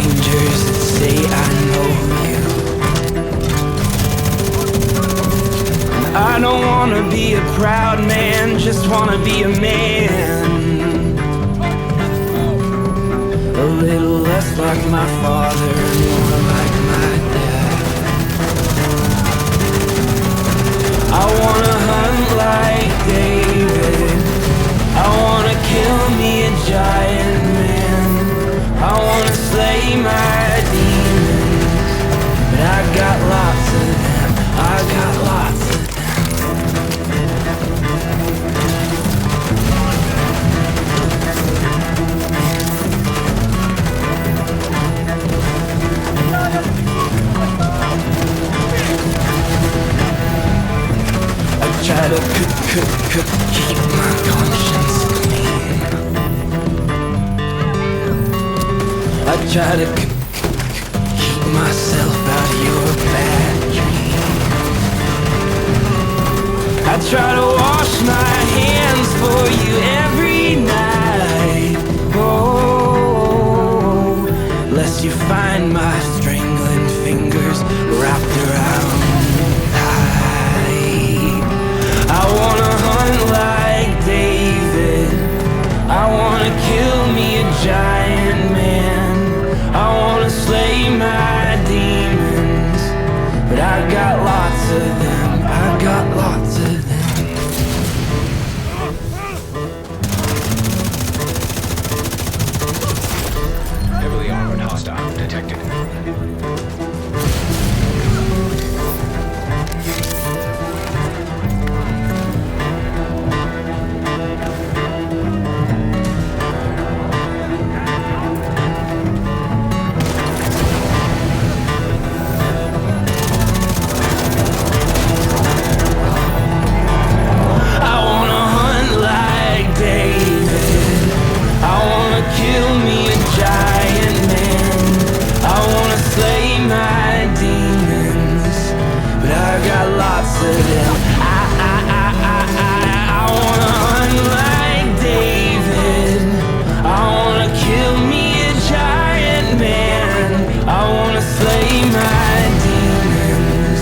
strangers that say I know you. I don't wanna be a proud man, just wanna be a man. A little less like my father, more like my dad. I wanna hunt like David, I wanna kill me a giant man, I wanna slay my demons, but I got lots of them, I got lots of them. I try to keep my conscience clean. I try to keep myself out of your bad dreams. I try to wash my hands for you every night. Oh, lest you find my strangling fingers wrapped around tight. I wanna hunt like David, I wanna kill me a giant man, I wanna slay my demons, but I got lots of them, I got lots of them. Heavily armored hostile detected. Kill me a giant man, I wanna slay my demons, but I got lots of them. I wanna hunt like David, I wanna kill me a giant man, I wanna slay my demons,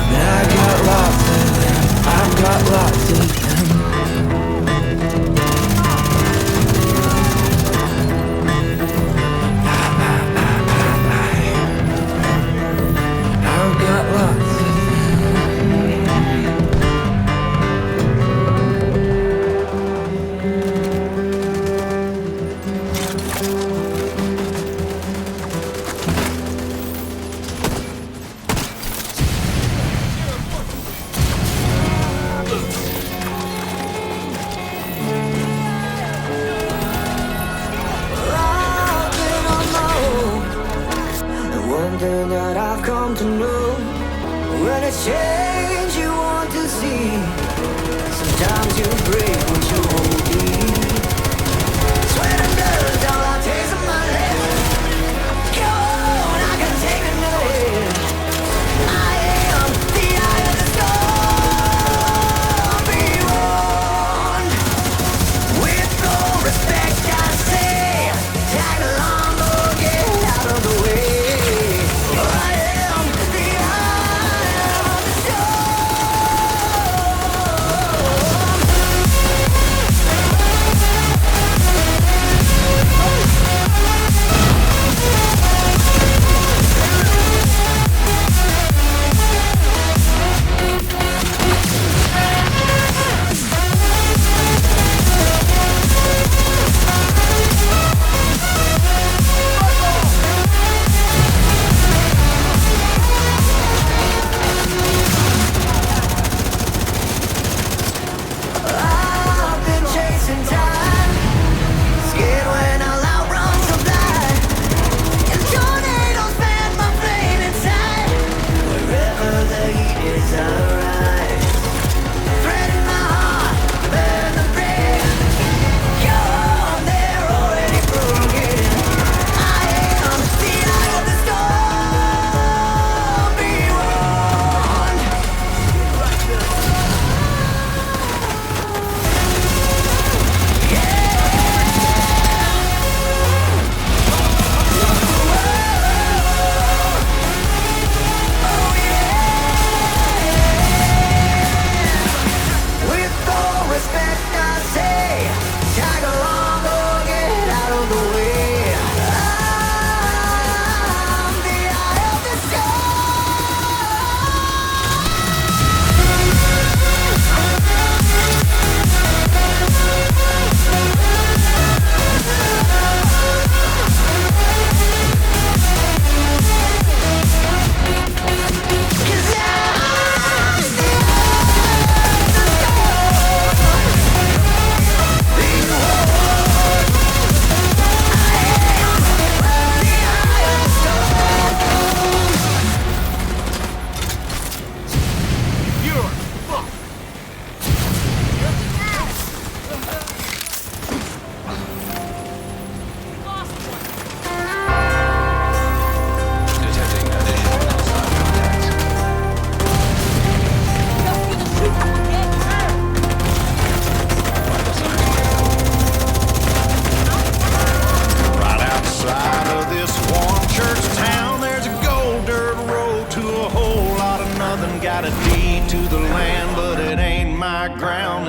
but I got lots of them, I've got lots of them. Something that I've come to know. When it's change you want to see, sometimes you break what you won't be. Sweat and blood, all I taste of my lips. Go on, I can take another hit. I am the eye of the storm. Be warned. With all respect I say, tag along or get out of the way.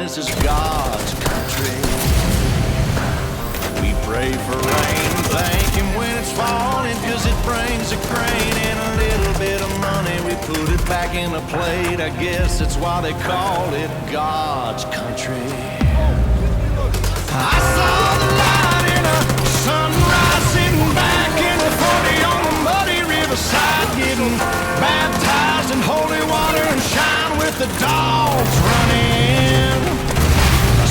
this is God's country. We pray for rain and thank Him when it's falling, 'cause it brings a grain and a little bit of money. We put it back in the plate, I guess that's why they call it God's country. I saw the light in a sunrise, sitting back in the 40 on the muddy riverside, getting baptized in holy water and shine with the dogs running.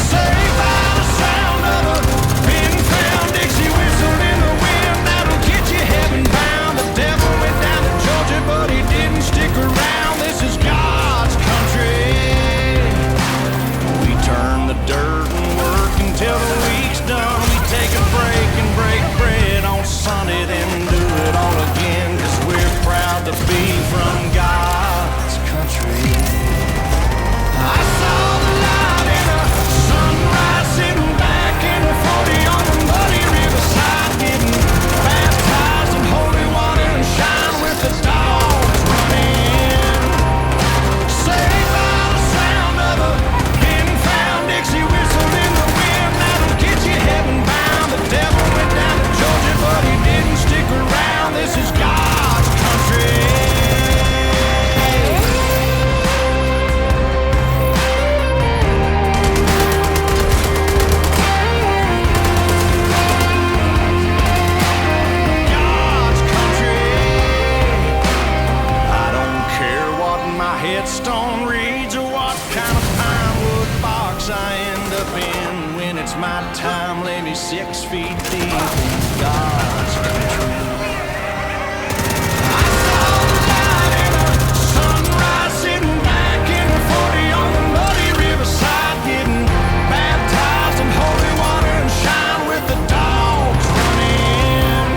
Saved by the sound of a pin-found Dixie whistle in the wind that'll get you heaven bound. The devil went down to Georgia, but he didn't stick around. This is God's country. We turn the dirt and work until the week's done. We take a break and break bread on Sunday, then do it all again, 'cause we're proud to be from God's country. I saw the light in a sunrise, sitting back in the 40 on the muddy riverside, getting baptized in holy water and shine with the dogs running. Saved by the sound of a pin-found Dixie whistle in the wind that'll get you heaven bound. The devil went down to Georgia, but he didn't stick around. This is God's country. God's country. I don't care what my headstone reads or what kind of pine wood box I end up in. When it's my time, lay me 6 feet deep in God's country. I saw the light in a sunrise, sitting back in the 40 on the muddy riverside, getting baptized in holy water and shine with the dogs running.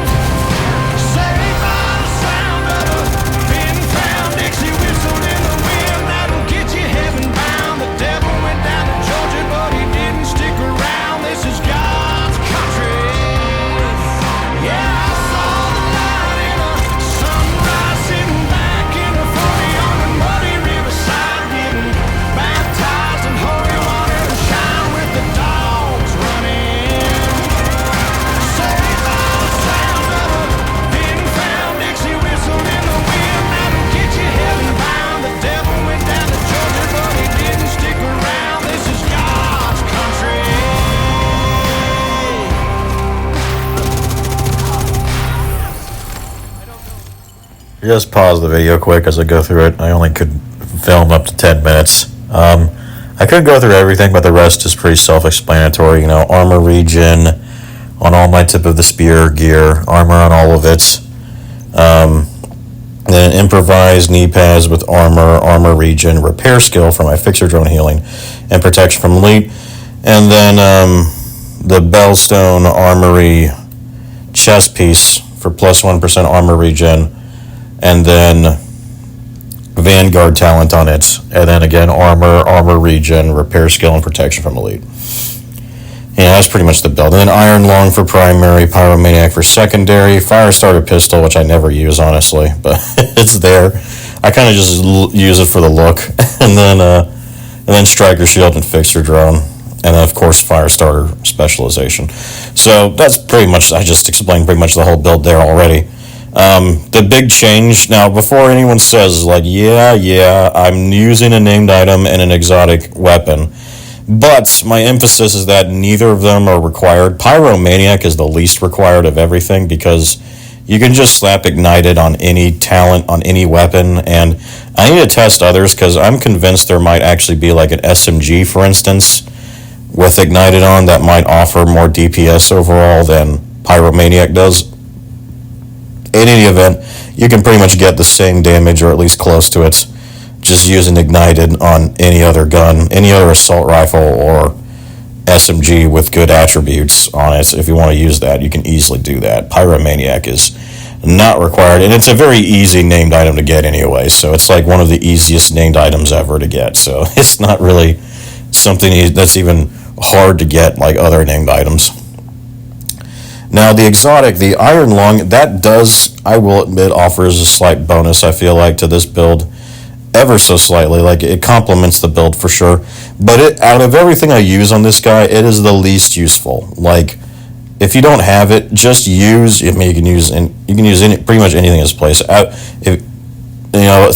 Saved by the sound of a pin-found Dixie whistle in the wind that'll get you heaven bound. The devil went down to Georgia, but he didn't stick around. This is God's country. Yeah, I saw the light in a sunrise, sitting back in the 40 on the muddy riverside, getting baptized in holy water and shine with the dogs running. Saved by the sound of a pin-found Dixie whistle in the wind that'll get you heaven bound. The devil went down to Georgia, but he didn't stick around. This is God's country. Just pause the video quick as I go through it. I only could film up to 10 minutes. I could go through everything, but the rest is pretty self-explanatory. You know, armor regen on all my tip of the spear gear, armor on all of it. Then improvised knee pads with armor regen, repair skill for my fixer drone healing, and protection from elite. And then the Bellstone Armory chest piece for plus 1% armor regen, and then Vanguard talent on it, and then again armor regen, repair skill, and protection from elite. Yeah, that's pretty much the build. And then Iron Lung for primary, Pyromaniac for secondary, Fire Starter pistol, which I never use honestly, but it's there. I kind of just use it for the look, and then Striker Shield and Fixer Drone, and then of course Fire Starter specialization. So that's pretty much, I just explained pretty much the whole build there already. The big change now, before anyone says like, yeah, I'm using a named item and an exotic weapon, but my emphasis is that neither of them are required. Pyromaniac is the least required of everything, because you can just slap Ignited on any talent, on any weapon, and I need to test others, because I'm convinced there might actually be like an SMG, for instance, with Ignited on, that might offer more DPS overall than Pyromaniac does. In any event, you can pretty much get the same damage, or at least close to it, just using Ignited on any other gun, any other assault rifle or SMG with good attributes on it. If you want to use that, you can easily do that. Pyromaniac is not required, and it's a very easy named item to get anyway, so it's like one of the easiest named items ever to get, so it's not really something that's even hard to get like other named items. Now the exotic, the Iron Lung, that does, I will admit, offers a slight bonus, I feel like, to this build. ever so slightly. Like, it complements the build for sure. But out of everything I use on this guy, it is the least useful. Like, if you don't have it, just use. I mean, you can use pretty much anything in its place.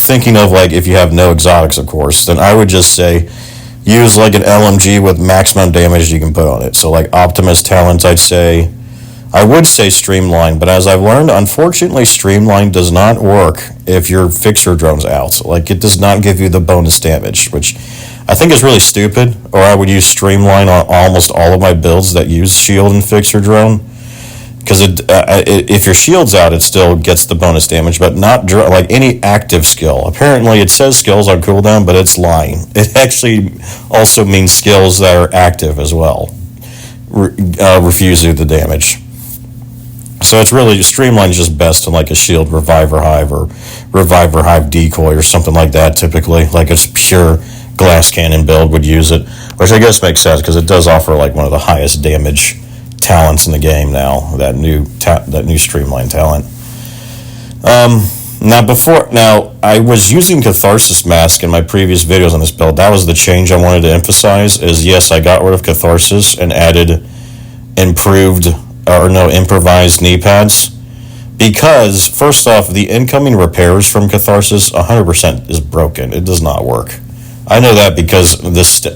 Thinking of like if you have no exotics, of course, then I would just say use like an LMG with maximum damage you can put on it. So like Optimus Talent, I would say Streamline, but as I've learned, unfortunately, Streamline does not work if your fixer drone's out. Like, it does not give you the bonus damage, which I think is really stupid. Or I would use Streamline on almost all of my builds that use shield and fixer drone, because if your shield's out, it still gets the bonus damage, but not like any active skill. Apparently, it says skills on cooldown, but it's lying. It actually also means skills that are active as well refuse you the damage. So it's really, Streamline is just best in like a shield Reviver Hive or Reviver Hive decoy or something like that typically. Like a pure glass cannon build would use it, which I guess makes sense because it does offer like one of the highest damage talents in the game now, that new Streamline talent. Now I was using Catharsis Mask in my previous videos on this build. That was the change I wanted to emphasize, is yes, I got rid of Catharsis and added improvised knee pads, because first off, the incoming repairs from Catharsis 100% is broken. It does not work. I know that because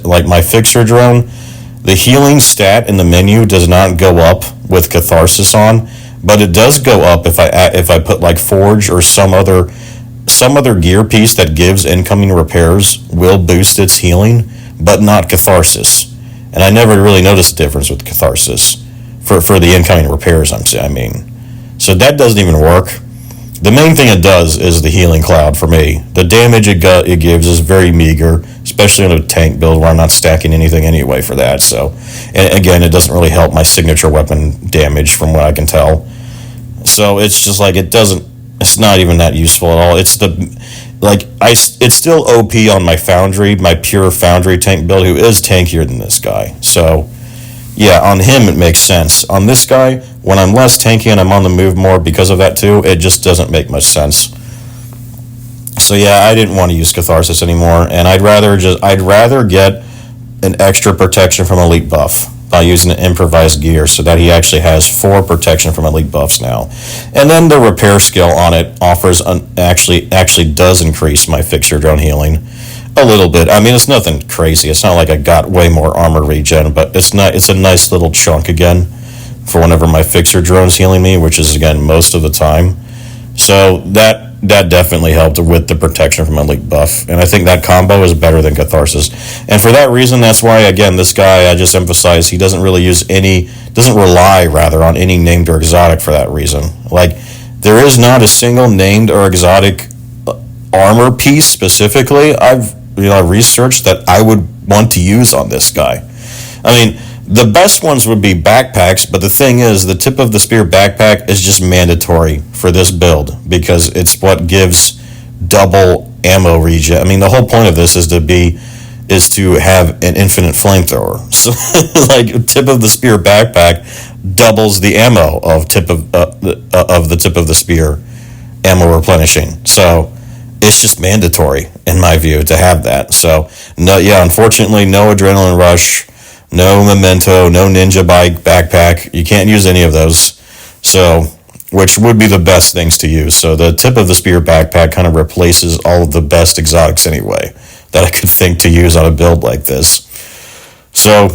like my fixer drone, the healing stat in the menu does not go up with Catharsis on, but it does go up if I put like Forge or some other gear piece that gives incoming repairs will boost its healing, but not Catharsis. And I never really noticed a difference with Catharsis for the incoming repairs, I mean. So that doesn't even work. The main thing it does is the healing cloud for me. The damage it gives is very meager, especially in a tank build where I'm not stacking anything anyway for that. So, and again, it doesn't really help my signature weapon damage from what I can tell. So it's just like it's not even that useful at all. It's still OP on my Foundry, my pure Foundry tank build, who is tankier than this guy. So yeah, on him it makes sense. On this guy, when I'm less tanky and I'm on the move more because of that too, it just doesn't make much sense. So yeah, I didn't want to use Catharsis anymore, and I'd rather get an extra protection from elite buff by using an improvised gear, so that he actually has 4 protection from elite buffs now. And then the repair skill on it offers actually does increase my fixer drone healing a little bit. I mean, it's nothing crazy. It's not like I got way more armor regen, but it's a nice little chunk again for whenever my fixer drone's healing me, which is again most of the time. So that definitely helped with the protection from elite buff, and I think that combo is better than Catharsis. And for that reason, that's why again this guy, I just emphasize, he doesn't rely on any named or exotic for that reason. Like, there is not a single named or exotic armor piece specifically I've researched that I would want to use on this guy. I mean, the best ones would be backpacks, but the thing is, the tip of the spear backpack is just mandatory for this build because it's what gives double ammo regen. I mean, the whole point of this is to have an infinite flamethrower. So, like, tip of the spear backpack doubles the ammo of the tip of the spear ammo replenishing. So it's just mandatory in my view to have that. So unfortunately, no adrenaline rush, no memento, no ninja bike backpack. You can't use any of those. So, which would be the best things to use. So the tip of the spear backpack kind of replaces all of the best exotics anyway that I could think to use on a build like this. So,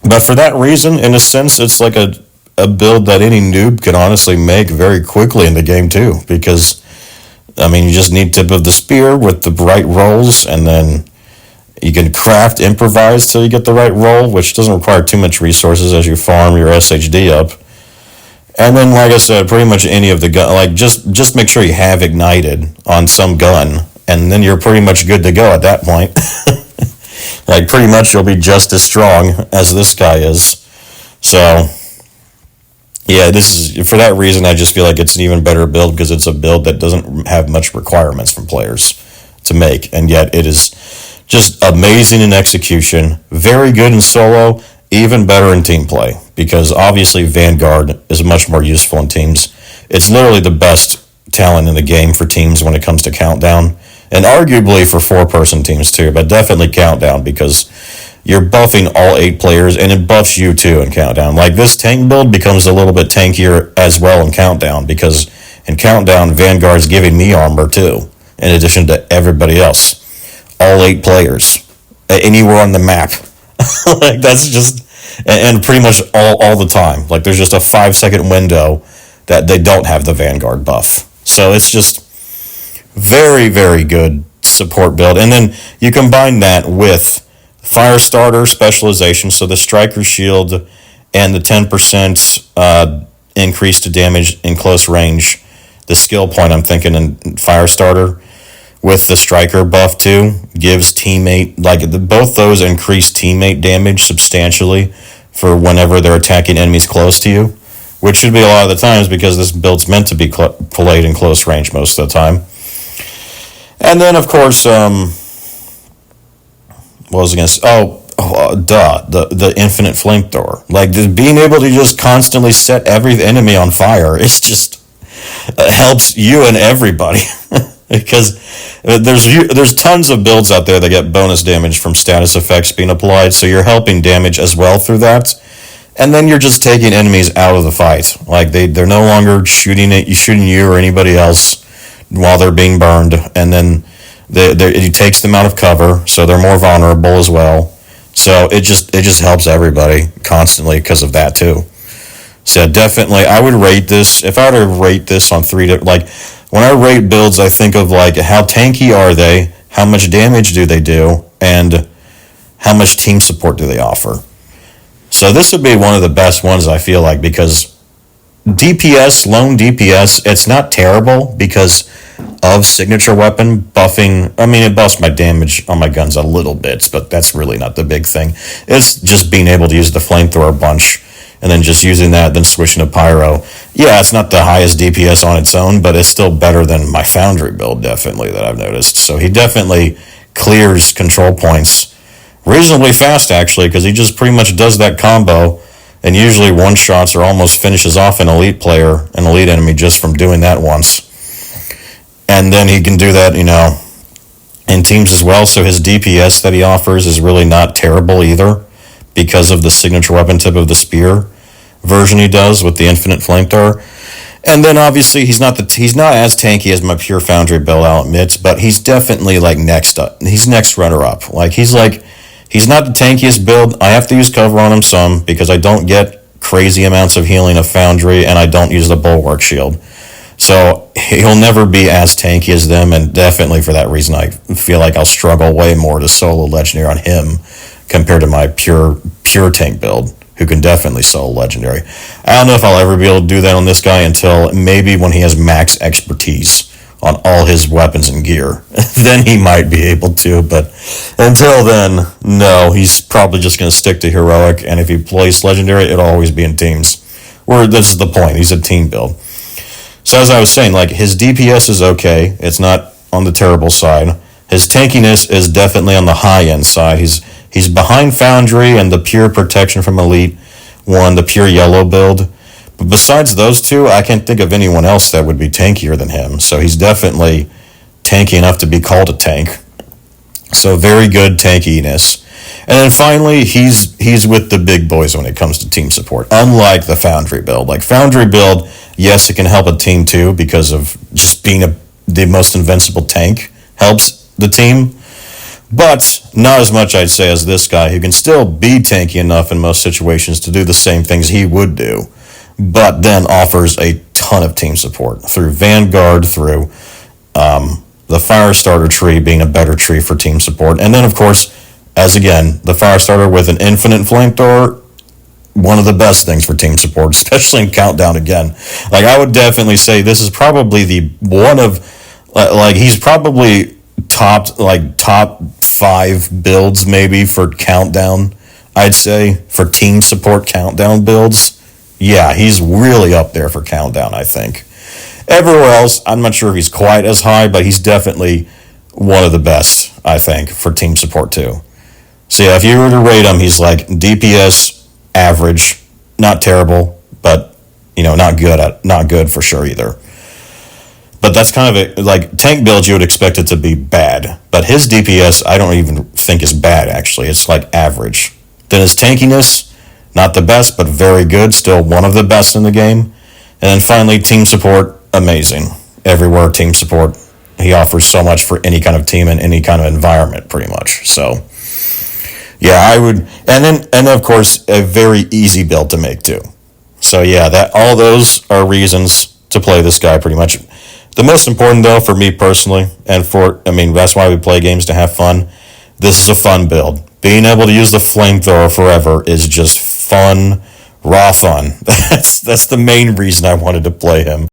but for that reason, in a sense, it's like a build that any noob can honestly make very quickly in the game too, because I mean, you just need tip of the spear with the right rolls, and then you can craft improvise till you get the right roll, which doesn't require too much resources as you farm your SHD up. And then, like I said, pretty much any of the gun, like just make sure you have ignited on some gun, and then you're pretty much good to go at that point. Like, pretty much you'll be just as strong as this guy is. So yeah, for that reason, I just feel like it's an even better build because it's a build that doesn't have much requirements from players to make, and yet it is just amazing in execution, very good in solo, even better in team play, because obviously Vanguard is much more useful in teams. It's literally the best talent in the game for teams when it comes to countdown, And arguably for 4-person teams too, but definitely Countdown, because you're buffing all 8 players, and it buffs you too in Countdown. Like, this tank build becomes a little bit tankier as well in Countdown, because in Countdown, Vanguard's giving me armor too, in addition to everybody else. All 8 players, anywhere on the map. Like, that's just, and pretty much all the time. Like, there's just a 5-second window that they don't have the Vanguard buff. So it's just very, very good support build. And then you combine that with Firestarter specialization, so the Striker Shield and the 10% increase to damage in close range. The skill point, I'm thinking, in Firestarter with the Striker buff too, gives teammate, both those increase teammate damage substantially for whenever they're attacking enemies close to you, which should be a lot of the times because this build's meant to be played in close range most of the time. And then, of course, what was I going to say? The infinite flamethrower. Like, being able to just constantly set every enemy on fire is just helps you and everybody. Because there's tons of builds out there that get bonus damage from status effects being applied, so you're helping damage as well through that. And then you're just taking enemies out of the fight. Like, they're no longer shooting you or anybody else while they're being burned, and then it takes them out of cover, so they're more vulnerable as well. So it just helps everybody constantly because of that too. So definitely, I would rate this, if I were to rate this on 3, like, when I rate builds, I think of, like, how tanky are they, how much damage do they do, and how much team support do they offer. So this would be one of the best ones, I feel like, because DPS, lone DPS, it's not terrible because of signature weapon buffing. I mean, it buffs my damage on my guns a little bit, but that's really not the big thing. It's just being able to use the flamethrower bunch and then just using that, then switching to pyro. Yeah, it's not the highest DPS on its own, but it's still better than my Foundry build, definitely, that I've noticed. So he definitely clears control points reasonably fast, actually, because he just pretty much does that combo, and usually one-shots or almost finishes off an elite player, an elite enemy, just from doing that once. And then he can do that, in teams as well, so his DPS that he offers is really not terrible either, because of the signature weapon tip of the spear version he does with the infinite flamethrower. And then obviously he's not as tanky as my pure Foundry build, I'll admit, but he's definitely like next up. He's next runner up. Like, he's not the tankiest build. I have to use cover on him some because I don't get crazy amounts of healing of Foundry, and I don't use the Bulwark Shield. So he'll never be as tanky as them, and definitely for that reason I feel like I'll struggle way more to solo Legendary on him compared to my pure tank build, who can definitely solo Legendary. I don't know if I'll ever be able to do that on this guy until maybe when he has max expertise on all his weapons and gear. Then he might be able to, but until then, no, he's probably just going to stick to heroic, and if he plays Legendary, it'll always be in teams. Where this is the point, he's a team build. So as I was saying, like, his DPS is okay. It's not on the terrible side. His tankiness is definitely on the high-end side. He's behind Foundry and the pure protection from Elite one, the pure yellow build. But besides those two, I can't think of anyone else that would be tankier than him. So he's definitely tanky enough to be called a tank. So very good tankiness. And then finally, he's with the big boys when it comes to team support, unlike the Foundry build. Like, Foundry build, yes, it can help a team too because of just being the most invincible tank helps the team. But not as much, I'd say, as this guy, who can still be tanky enough in most situations to do the same things he would do, but then offers a ton of team support through Vanguard, through the Firestarter tree being a better tree for team support. And then, of course, as again, the Firestarter with an infinite flamethrower, one of the best things for team support, especially in Countdown again. Like, I would definitely say this is probably he's probably top 5 builds maybe for Countdown, I'd say, for team support Countdown builds. Yeah, he's really up there for Countdown, I think. Everywhere else, I'm not sure if he's quite as high, but he's definitely one of the best, I think, for team support too. So yeah, if you were to rate him, he's like DPS average, not terrible, but not good for sure either. But But that's kind of like tank builds, you would expect it to be bad. But his DPS, I don't even think is bad, actually. It's like average. Then his tankiness, not the best, but very good. Still one of the best in the game. And then finally, team support, amazing. Everywhere, team support. He offers so much for any kind of team and any kind of environment, pretty much. So, yeah, I would. And of course, a very easy build to make, too. So, yeah, all those are reasons to play this guy, pretty much. The most important, though, for me personally, and that's why we play games, to have fun. This is a fun build. Being able to use the Flamethrower forever is just fun, raw fun. That's the main reason I wanted to play him.